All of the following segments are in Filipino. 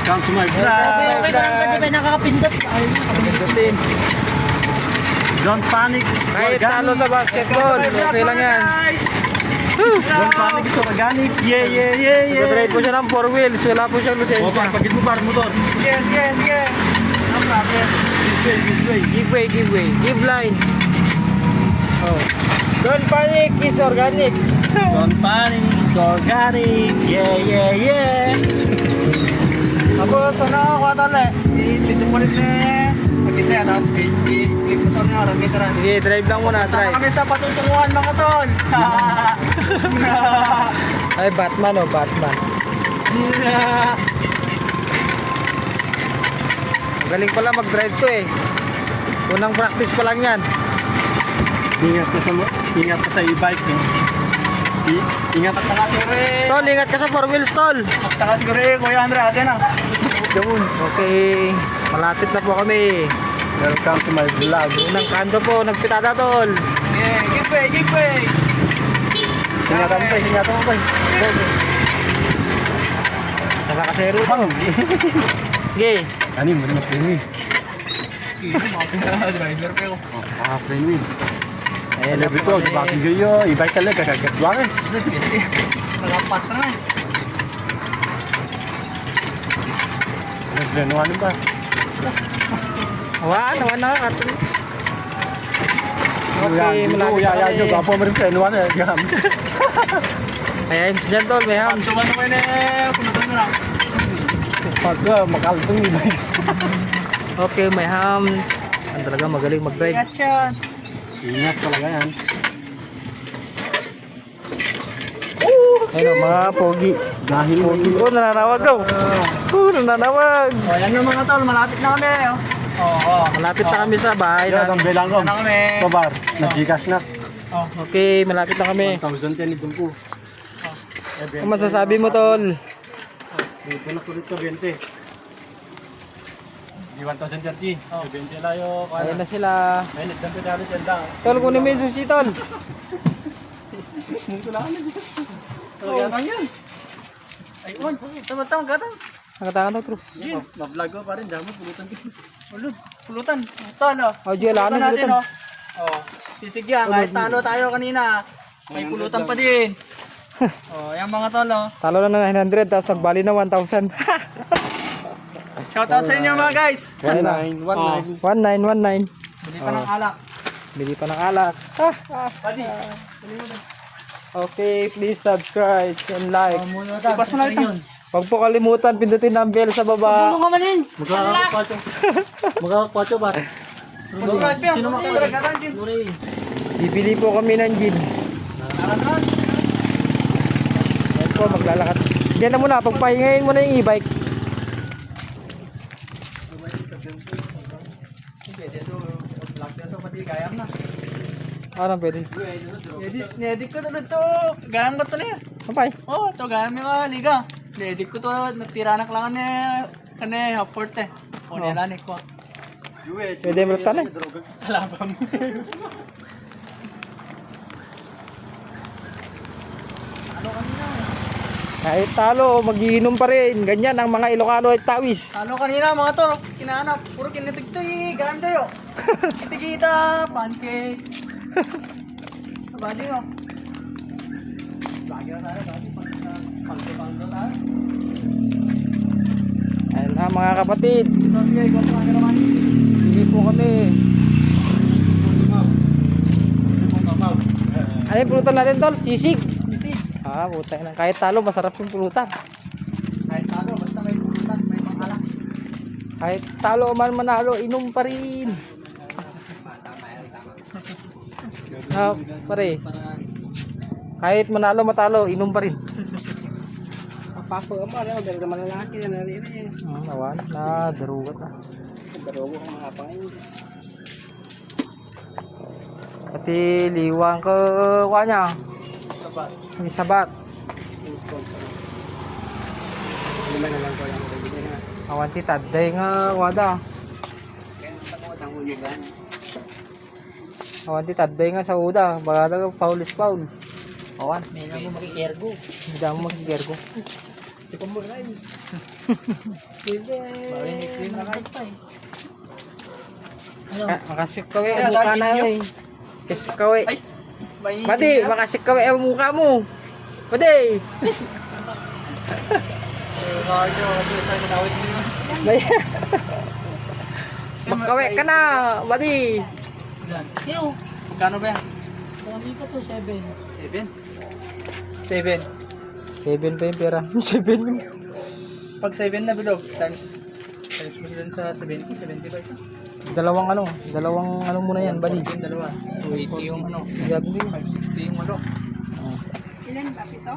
Welcome to my vlog. Okay na lang kasi may nakakapindot. Ay, Pindutin. Don't panic. Kahit talo sa basketball, okay lang yan. Don't panic sa organic. Yeah, yeah, yeah, yeah. Nag-drive po siya ng 4 wheels, wala po siyang O, lisensya. pagpagit mo par motor. yes, yes, yes. No problem. Give way, give way. Give line. Oh. Don't panic, it's organic. Don't panic, it's organic. Yeah, yeah, yeah. Tapos, ano ako tala? Dito po rin pagkita, tapos i-click mo sa mga orang kita rin. Sige, drive lang muna, drive. Kami sa patutunguhan mga tol. Ay, Batman oh, Batman. Galing pala mag-drive to eh. Unang practice pa lang yan. Ingat ka sa e-bike mo. Ingat ka Taka siguro eh. Tol, ingat ka sa 4 wheels, tol. Taka siguro eh, Kuya Andre, ate na. Okay, malapit na po kami. Welcome to my vlog. Unang kanto po, nagpitada, tol. Yeah, give way, give way. Singatan mo pa, singatan mo pa. Nakakasero to. Sige. Ano mo na friendly? Driver pa ako. Friendly. Ayan na Sabi po ko, kami. bakit kayo? E-bike ka lang, kakagatwang eh. Nakapat na nga eh. Nagrenuhan ba? Awan na ka. Okay, malapit na Uyaya kami. nyo, gapo mo rin renuhan eh. Gam. Ayan, dyan, tol, may hams. Pagtuman naman eh, punutan mo lang. Pag makaltong e-bike. Okay, may hams. Ang talaga magaling mag-drive. Ingat yan. Ingat talaga yan. Ayun o, mga pogi. Dahil Pogi. Oh, nananawag daw. Oh, nananawag. O, yan yung mga tol, malapit na kami. Oo. Malapit na kami sa bahay Yan, ang namin. belang ko. Na kami. Kabar, na-Gcash na. Okay, malapit na kami. 1,000 yan itong ko. Ano masasabi mo, tol? Dito na ko dito 20. Di 1,030. 20 layo. Ayun na sila. Ay, nagdampi na rin dyan lang. Tol, kunin mo yung sushi, tol. Munto lang na dyan. Talaga yan. Ayun, tamatang gatang. Nakatangan daw, true. Jin, ma-vlog ko pa rin. Damo, pulutan ko. Ulod, pulutan. Tol, o. Oh, Gio, Pulutan alam natin, mo, o. O, sisigyan, kahit talo tayo kanina. May pulutan pa din. O, yan mga tol, o. Talo na ng 900, tapos nagbali na 1,000. Shoutout sa inyo mga guys. 19, 19. 1919. Bili pa ng alak. Bili pa ng alak. Buddy. Okay, please subscribe and like. Ipas mo na ito. Huwag po kalimutan, pindutin ang bell sa baba. nga man yun. Magkakakwacho. Magkakakwacho ba? Sino makakagatan, Jin? Bibili po kami ng gin. Nakatran. Ayan po, maglalakad. Diyan na muna, pagpahingayin mo na yung e-bike. Ano pwede? Edit ko na ito. Gayang ko ito na yan. Kapay. Oh, ito gayang may mga liga. Edit ko ito. Nagtiranak lang kani haport eh. O nilanik ko. Pwede mo rin Salabam. Kahit talo, magiinom pa rin. Ganyan ang mga Ilocano at Tawis. Ano kanina mga to? Kinahanap. Puro kinitigtay. Gayang tayo. Kitikita. Pancake. Badi mo. Lagi na tayo. Pangko tayo. Ayan na mga kapatid. Sige, ikaw sa naman. Bili po kami. Ano yung pulutan natin, tol? Sisig. Ah, puta na. Kahit talo, masarap yung pulutan. Kahit ano, basta may pulutan, may pangalak. Kahit talo o man manalo, inom pa rin. Ah, pare. Kahit manalo matalo, inom pa rin. Papo ka pa, pero sa malalaki na rin. Nawan, na darugat ah. Darogo ang mga pangin. Pati liwang ke wanya. Sabat. May sabat. Lima na lang ko lang ko na. Awan ti taday nga wada. Kaya natakot ang hulugan. Awan ti taday nga sa uda, baka foul is foul. Awan, May na mo makikergo. hindi mo magigergo. Makasikawi Kaya, ang mukha lagi na nyo. eh. Kasikawi. Ay, may Badi, makasikawi ang mukha mo. Badi. Makawi ka na, badi. Magkano ba yan? Dami pa to, 7. 7? 7. 7 pa yung pera. 7. Pag 7 na bilog, times mo sila sa 70, 75. Dalawang ano muna yan, badi. Yung dalawa. 280 yung ano. Gabi mo. 560 yung ano. Ilan ba? Pito?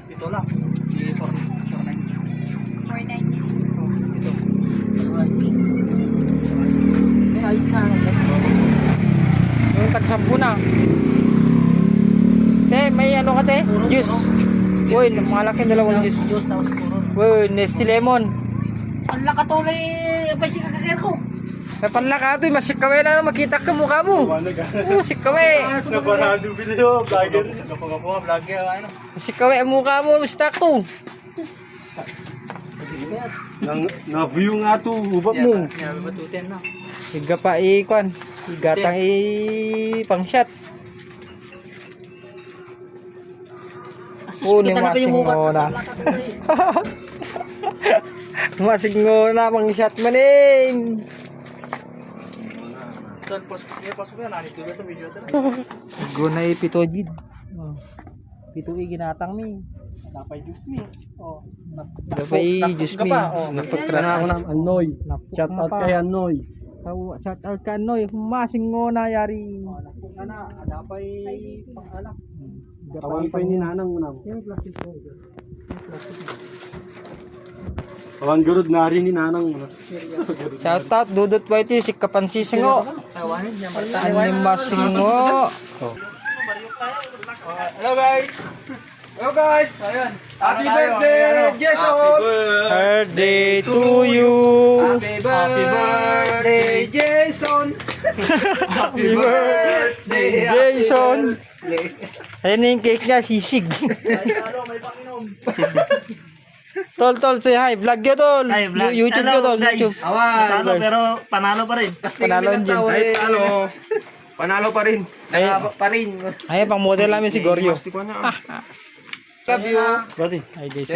Ito lang. Di 490. 490. Oh, ito. May ayos na. Yung tagsampu na. Te, may ano ka te? Juice. Uy, malaki dalawang juice. Diyos, tapos puro. Uy, Nestle Lemon. Ang lakatuloy, abay si kakakir ko. May panlaka ito, masikawi na makita ka mukha mo. Masikawi. Naparado video, vlogger. Kapag-kapag, vlogger, ano. Masikawi ang mukha mo, basta ko. Na-view nga to, ubab mo. Yan, batutin na. Higa pa ikwan. Higatang pang shot. Oh, ni masing ngona. Masing ngona pang shot maning. Saan, post mo yan, nanis doon sa video ito. Gunay pito jid. Pito ginatang mi. Napay juice me. Oh. Napay juice mi. Napagtra na ako ng Anoy. Shout out kay Anoy. Shout out ka Noy. Masing ngona yari. Kung ana, napay pang-anak. Tawan pa ni nanang unang. Tawan gurud na rin ni nanang unang. Shout out Dudut Whitey si Kapansisingo. Tawanin niya. Ani masingo. Hello guys! Hello guys. Ayun. Happy Ano tayo? birthday, Ano? Jason. Birthday to you. Happy birthday, Jason. Happy birthday, Jason. Ayan na yung cake niya, sisig. Ano, may panginom. Tol, say hi. Vlog yun, tol. Hi, vlog. YouTube Hello, yun, tol. guys. YouTube. Talo pero panalo pa rin. Panalo yun, Jim. Panalo pa rin. Ay, pang model namin si Goryo. Pastiko niya. Love you. Buddy. Ay, Jason.